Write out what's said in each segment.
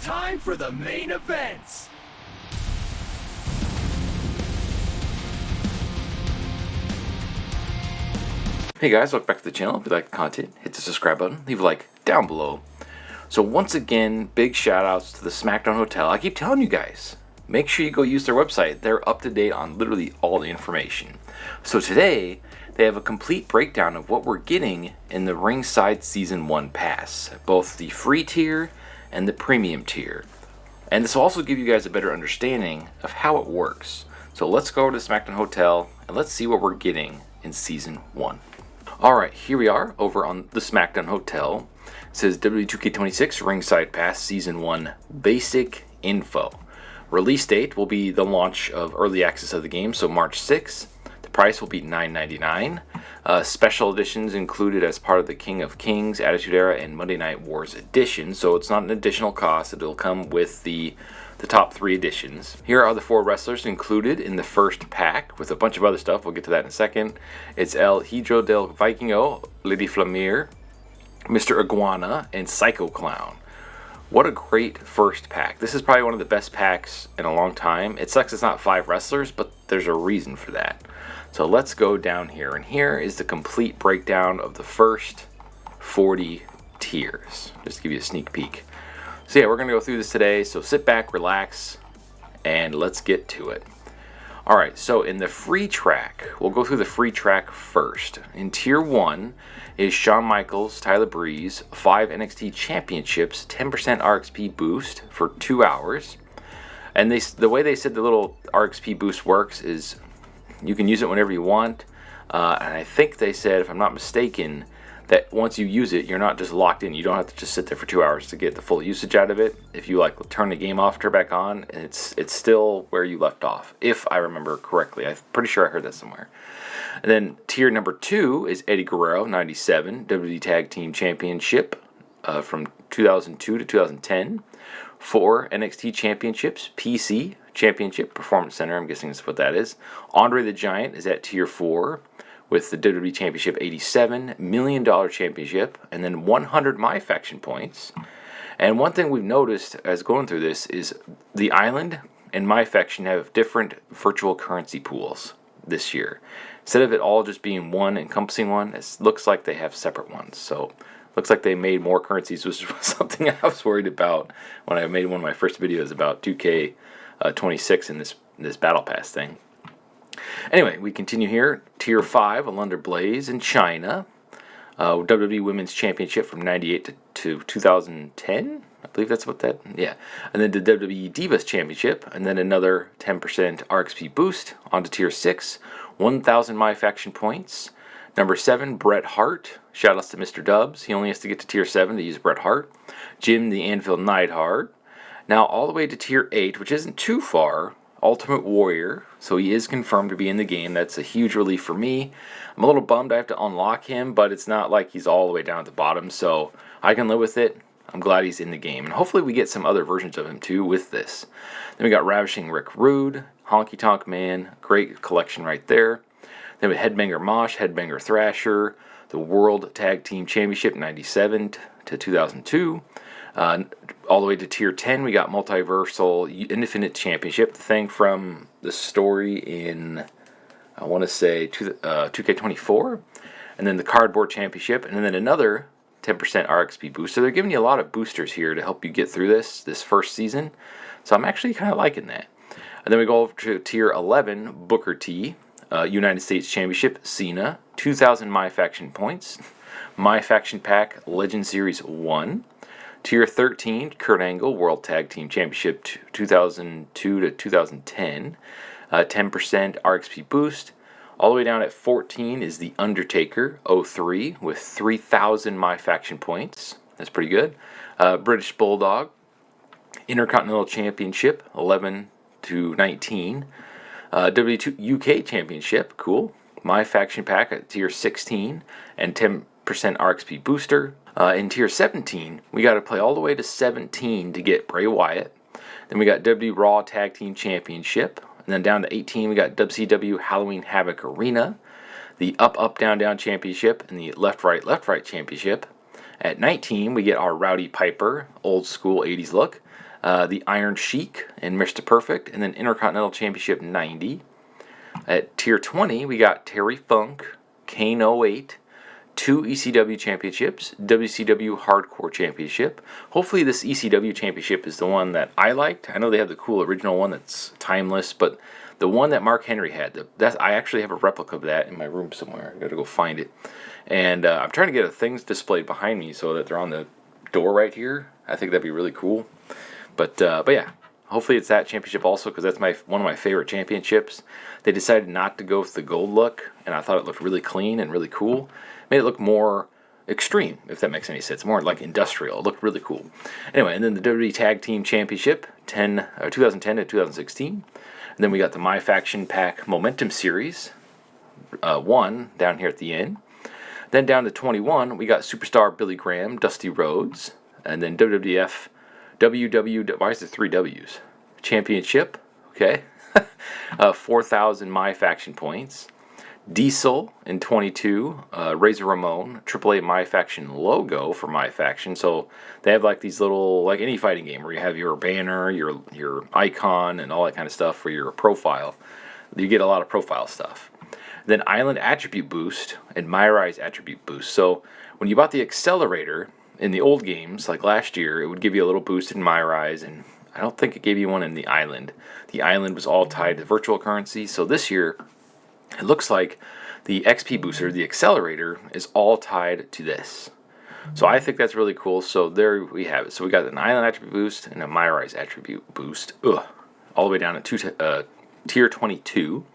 time for the main events. Hey guys, welcome back to the channel. If you like the content, hit the subscribe button, leave a like down below. So once again, big shout outs to the SmackDown Hotel. I keep telling you guys, make sure you go use their website. They're up to date on literally all the information. So today, they have a complete breakdown of what we're getting in the Ringside Season 1 Pass, both the free tier and the premium tier. And this will also give you guys a better understanding of how it works. So let's go over to the SmackDown Hotel and let's see what we're getting in Season 1. Alright, here we are over on the SmackDown Hotel. It says WWE 2K26 Ringside Pass Season 1 Basic Info. Release date will be the launch of early access of the game, so March 6th. The price will be $9.99. Special editions included as part of the King of Kings, Attitude Era, and Monday Night Wars edition, so it's not an additional cost. It'll come with the top 3 editions. Here are the 4 wrestlers included in the first pack with a bunch of other stuff. We'll get to that in a second. It's El Hidro del Vikingo, Lady Flamir, Mr. Iguana, and Psycho Clown. What a great first pack. This is probably one of the best packs in a long time. It sucks it's not 5 wrestlers, but there's a reason for that. So let's go down here, and here is the complete breakdown of the first 40 tiers. Just to give you a sneak peek. So yeah, we're going to go through this today, so sit back, relax, and let's get to it. Alright, so in the free track, we'll go through the free track first. In Tier 1 is Shawn Michaels, Tyler Breeze, 5 NXT Championships, 10% RXP boost for 2 hours. And the way they said the little RXP boost works is you can use it whenever you want. And I think they said, if I'm not mistaken, that once you use it, you're not just locked in. You don't have to just sit there for 2 hours to get the full usage out of it. If you like turn the game off, turn back on, it's still where you left off, if I remember correctly. I'm pretty sure I heard that somewhere. And then tier number 2 is Eddie Guerrero, 97, WWE Tag Team Championship from 2002 to 2010. 4 NXT Championships, PC Championship, Performance Center, I'm guessing that's what that is. Andre the Giant is at tier 4 with the WWE Championship, $87 million championship, and then 100 My Faction points. And one thing we've noticed as going through this is the Island and My Faction have different virtual currency pools this year. Instead of it all just being one encompassing one, it looks like they have separate ones. So looks like they made more currencies, which was something I was worried about when I made one of my first videos about 2K26 in this Battle Pass thing. Anyway, we continue here. Tier 5, Alundra Blaze in China. WWE Women's Championship from 98 to 2010. I believe that's what that, yeah. And then the WWE Divas Championship, and then another 10% RXP boost onto Tier 6. 1,000 My Faction points. Number 7, Bret Hart. Shoutouts to Mr. Dubs. He only has to get to Tier 7 to use Bret Hart. Jim the Anvil Neidhart. Now all the way to Tier 8, which isn't too far, Ultimate Warrior. So he is confirmed to be in the game. That's a huge relief for me. I'm a little bummed I have to unlock him, but it's not like he's all the way down at the bottom, so I can live with it. I'm glad he's in the game. And hopefully we get some other versions of him too with this. Then we got Ravishing Rick Rude, Honky Tonk Man. Great collection right there. Then we have Headbanger Mosh, Headbanger Thrasher, the World Tag Team Championship 97 to 2002. All the way to Tier 10, we got Multiversal Infinite Championship, the thing from the story in, I want to say, 2K24. And then the Cardboard Championship, and then another 10% RXP boost. So they're giving you a lot of boosters here to help you get through this first season. So I'm actually kind of liking that. And then we go over to Tier 11, Booker T. United States Championship, Cena, 2,000 My Faction points, My Faction Pack, Legend Series 1, Tier 13, Kurt Angle, World Tag Team Championship, 2002 to 2010, 10% RXP boost. All the way down at 14 is The Undertaker, 03, with 3,000 My Faction points. That's pretty good. British Bulldog, Intercontinental Championship, 11 to 19. WWE UK Championship, cool. My Faction Pack at Tier 16 and 10% RXP booster. In Tier 17, we got to play all the way to 17 to get Bray Wyatt. Then we got WWE Raw Tag Team Championship. And then down to 18, we got WCW Halloween Havoc Arena, the Up Up Down Down Championship, and the Left Right Championship. At 19, we get our Rowdy Piper, old school 80s look. the Iron Sheik and Mr. Perfect, and then Intercontinental Championship 90. At Tier 20, we got Terry Funk, Kane '08, 2 ECW championships, WCW Hardcore Championship. Hopefully this ECW Championship is the one that I liked. I know they have the cool original one that's timeless, but the one that Mark Henry had, I actually have a replica of that in my room somewhere. I gotta go find it. And I'm trying to get things displayed behind me so that they're on the door right here. I think that'd be really cool. But yeah, hopefully it's that championship also, because that's one of my favorite championships. They decided not to go with the gold look, and I thought it looked really clean and really cool. Made it look more extreme, if that makes any sense. More like industrial. It looked really cool. Anyway, and then the WWE Tag Team Championship, 2010 to 2016. And then we got the My Faction Pack Momentum Series, 1 down here at the end. Then down to 21, we got Superstar Billy Graham, Dusty Rhodes, and then WWF, why is there 3 W's? Championship, okay. 4,000 My Faction points. Diesel in 22, Razor Ramon, AAA My Faction logo for My Faction. So they have like these little, like any fighting game where you have your banner, your icon, and all that kind of stuff for your profile. You get a lot of profile stuff. Then Island Attribute Boost and My Rise Attribute Boost. So when you bought the Accelerator in the old games, like last year, it would give you a little boost in My Rise, and I don't think it gave you one in the Island. The Island was all tied to virtual currency. So this year, it looks like the XP booster, the Accelerator, is all tied to this. So I think that's really cool. So there we have it. So we got an Island Attribute Boost and a My Rise Attribute Boost. All the way down to Tier 22.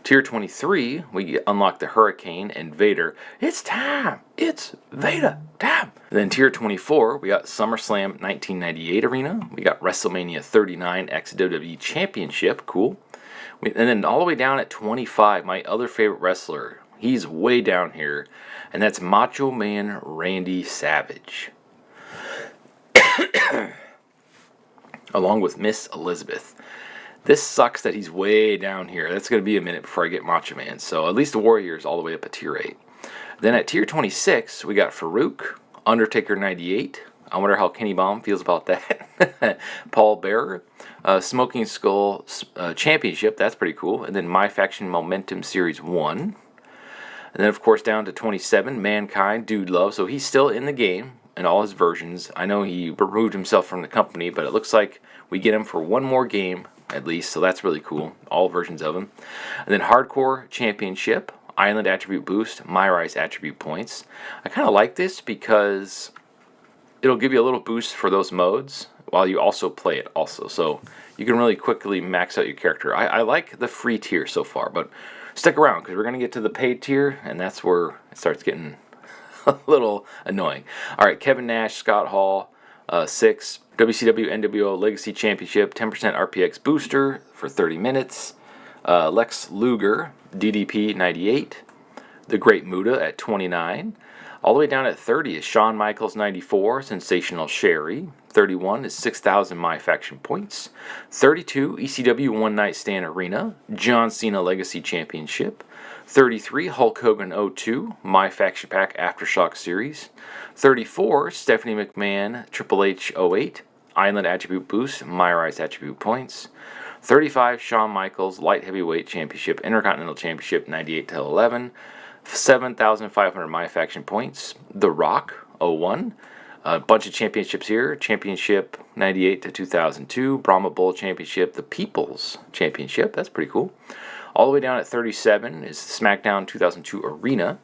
Tier 23, we unlock the Hurricane and Vader. It's time! It's Vader time! Then Tier 24, we got SummerSlam 1998 Arena. We got WrestleMania 39 X WWE Championship. Cool. And then all the way down at 25, my other favorite wrestler, he's way down here, and that's Macho Man Randy Savage. Along with Miss Elizabeth. This sucks that he's way down here. That's going to be a minute before I get Macho Man. So at least the Warriors all the way up at Tier 8. Then at Tier 26, we got Farouk, Undertaker 98. I wonder how Kenny Baum feels about that. Paul Bearer, Smoking Skull Championship, that's pretty cool. And then My Faction Momentum Series 1. And then, of course, down to 27, Mankind, Dude Love. So he's still in the game in all his versions. I know he removed himself from the company, but it looks like we get him for one more game, at least. So that's really cool. All versions of him. And then Hardcore Championship, Island Attribute Boost, My Rise Attribute Points. I kind of like this because it'll give you a little boost for those modes while you also play it also. So you can really quickly max out your character. I like the free tier so far, but stick around because we're going to get to the paid tier, and that's where it starts getting a little annoying. All right, Kevin Nash, Scott Hall, 6, WCW NWO Legacy Championship, 10% RPX booster for 30 minutes. Lex Luger, DDP 98. The Great Muta at 29. All the way down at 30 is Shawn Michaels 94, Sensational Sherry. 31 is 6,000 My Faction points. 32, ECW One Night Stand Arena, John Cena Legacy Championship. 33, Hulk Hogan 02, My Faction Pack Aftershock Series. 34, Stephanie McMahon Triple H 08, Island Attribute Boost, My Rise Attribute Points. 35, Shawn Michaels Light Heavyweight Championship, Intercontinental Championship 98 to 11. 7,500 My Faction points. The Rock 01. A bunch of championships here. Championship 98 to 2002. Brahma Bull Championship. The People's Championship. That's pretty cool. All the way down at 37 is the SmackDown 2002 Arena.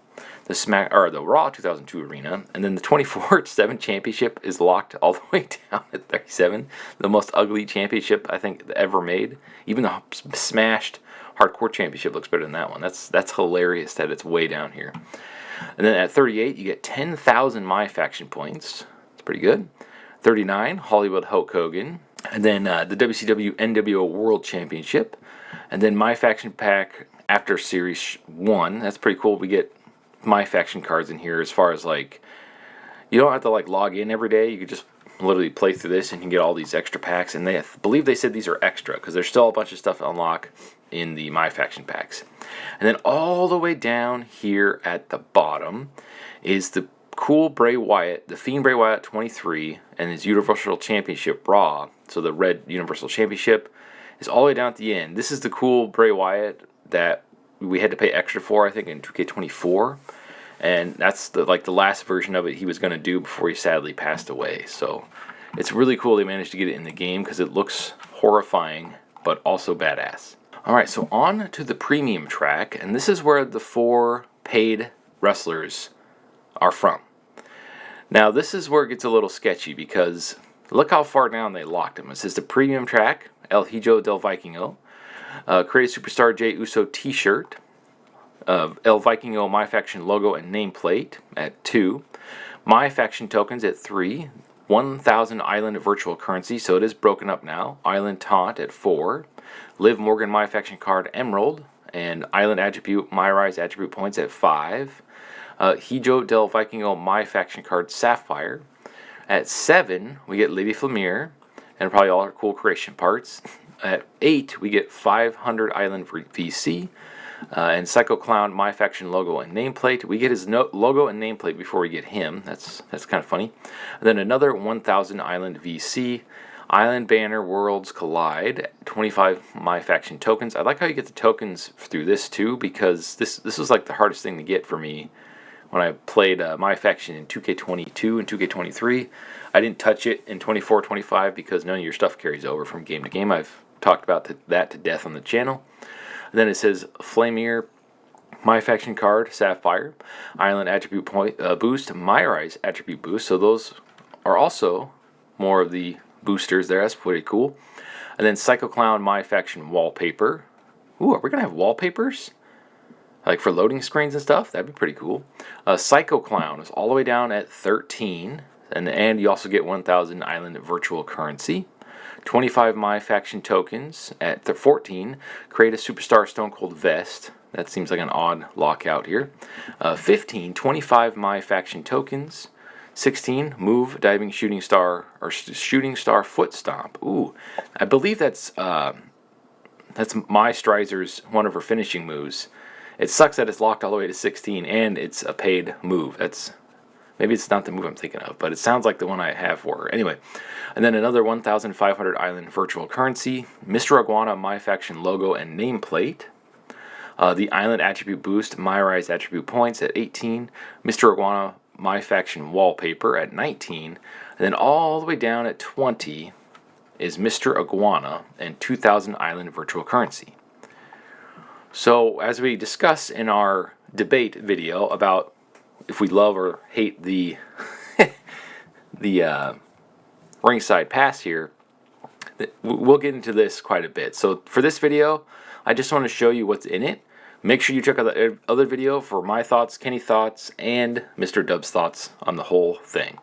The Raw 2002 Arena. And then the 24/7 Championship is locked all the way down at 37. The most ugly championship I think ever made. Even the smashed Hardcore Championship looks better than that one. That's hilarious that it's way down here. And then at 38, you get 10,000 My Faction points. It's pretty good. 39, Hollywood Hulk Hogan. And then the WCW NWO World Championship. And then My Faction Pack After Series 1. That's pretty cool. We get My Faction cards in here as far as like, you don't have to like log in every day. You could just literally play through this and you can get all these extra packs. And they believe they said these are extra because there's still a bunch of stuff to unlock in the My Faction packs. And then all the way down here at the bottom is the cool Bray Wyatt, the Fiend Bray Wyatt 23, and his Universal Championship Raw. So the red Universal Championship is all the way down at the end. This is the cool Bray Wyatt that we had to pay extra for, I think, in 2K24. And that's the last version of it he was going to do before he sadly passed away. So it's really cool they managed to get it in the game because it looks horrifying, but also badass. Alright, so on to the premium track, and this is where the 4 paid wrestlers are from. Now this is where it gets a little sketchy because look how far down they locked him. It says the premium track, El Hijo del Vikingo, Create a Superstar Jey Uso t-shirt, El Vikingo My Faction logo and nameplate at 2, My Faction tokens at 3, 1,000 Island virtual currency, so it is broken up now, Island Taunt at 4, Liv Morgan My Faction card Emerald, and Island Attribute My Rise attribute points at 5, Hijo del Vikingo My Faction card Sapphire. At 7, we get Lady Flamir, and probably all her cool creation parts. At 8, we get 500 Island VC, and Psycho Clown My Faction logo and nameplate. We get his logo and nameplate before we get him. That's kind of funny. And then another 1,000 Island VC, Island Banner Worlds Collide, 25 My Faction tokens. I like how you get the tokens through this too, because this was like the hardest thing to get for me when I played My Faction in 2K22 and 2K23. I didn't touch it in 24-25 because none of your stuff carries over from game to game. I've talked about that to death on the channel. And then it says Flamir My Faction card Sapphire, Island attribute point boost, My Rise attribute boost. So those are also more of the boosters there. That's pretty cool. And then Psycho Clown My Faction wallpaper. Ooh, are we gonna have wallpapers? Like for loading screens and stuff? That'd be pretty cool. Psycho Clown is all the way down at 13. And you also get 1,000 Island virtual currency. 25 My Faction tokens at 14. Create a Superstar Stone Cold Vest. That seems like an odd lockout here. 15. 25 My Faction tokens. 16. Move Diving Shooting Star or Shooting Star Foot Stomp. Ooh, I believe that's My Strizer's one of her finishing moves. It sucks that it's locked all the way to 16 and it's a paid move. Maybe it's not the move I'm thinking of, but it sounds like the one I have for her. Anyway, and then another 1,500 Island virtual currency, Mr. Iguana My Faction logo and nameplate, the Island attribute boost, My Rise attribute points at 18, Mr. Iguana My Faction wallpaper at 19, and then all the way down at 20 is Mr. Iguana and 2,000 Island virtual currency. So, as we discussed in our debate video about if we love or hate the ringside pass here, we'll get into this quite a bit. So, for this video, I just want to show you what's in it. Make sure you check out the other video for my thoughts, Kenny's thoughts, and Mr. Dub's thoughts on the whole thing.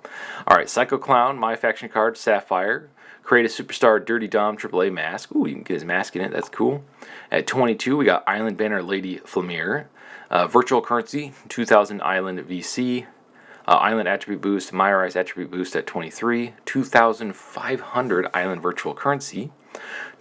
Alright, Psycho Clown, My Faction card, Sapphire. Create a Superstar Dirty Dom AAA mask. Ooh, you can get his mask in it. That's cool. At 22, we got Island Banner Lady Flamir. Virtual currency, 2,000 Island VC. Island Attribute Boost, My Rise Attribute Boost at 23. 2,500 Island Virtual Currency.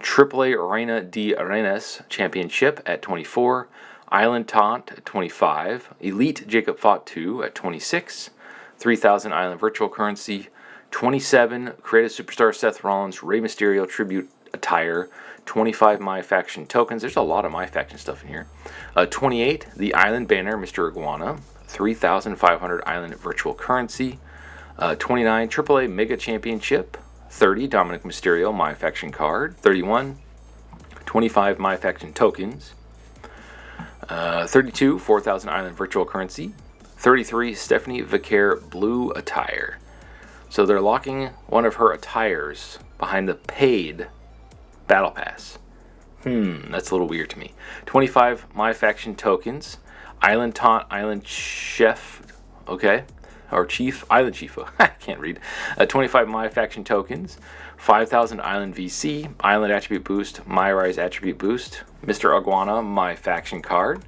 AAA Reina de Arenas Championship at 24. Island Taunt at 25. Elite Jacob Fought 2 at 26. 3,000 Island Virtual Currency. 27, Create a Superstar Seth Rollins Rey Mysterio Tribute Attire, 25 My Faction tokens. There's a lot of My Faction stuff in here. 28, the Island Banner Mr. Iguana, 3,500 Island Virtual Currency. 29, AAA Mega Championship. 30, Dominic Mysterio My Faction card. 31, 25 My Faction tokens. 32, 4,000 Island Virtual Currency. 33, Stephanie Vicaire Blue Attire. So they're locking one of her attires behind the paid Battle Pass. That's a little weird to me. 25 My Faction tokens. Island Taunt, Island Chef, okay. Or Chief, Island Chief, I can't read. 25 My Faction tokens. 5,000 Island VC. Island Attribute Boost, My Rise Attribute Boost. Mr. Iguana, My Faction card.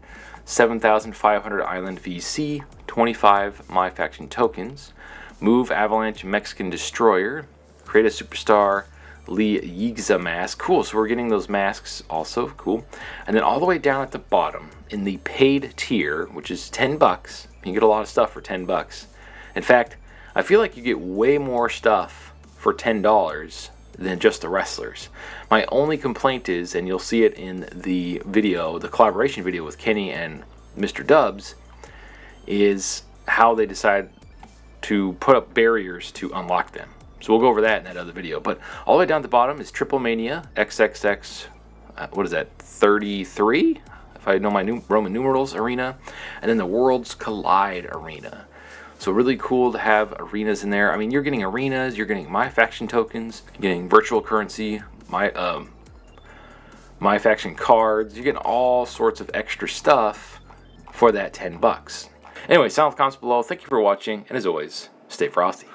7,500 Island VC. 25 My Faction tokens. Move Avalanche Mexican Destroyer. Create a Superstar Lee Yigza mask. Cool, so we're getting those masks also. Cool. And then all the way down at the bottom, in the paid tier, which is $10, you can get a lot of stuff for $10. In fact, I feel like you get way more stuff for $10 than just the wrestlers. My only complaint is, and you'll see it in the video, the collaboration video with Kenny and Mr. Dubs, is how they decide to put up barriers to unlock them. So we'll go over that in that other video. But all the way down at the bottom is Triple Mania XXX, what is that, 33? If I know my Roman numerals, arena. And then the Worlds Collide arena. So really cool to have arenas in there. I mean, you're getting arenas, you're getting My Faction tokens, you're getting virtual currency, My Faction cards. You're getting all sorts of extra stuff for that $10. Anyway, sound off comments below. Thank you for watching, and as always, stay frosty.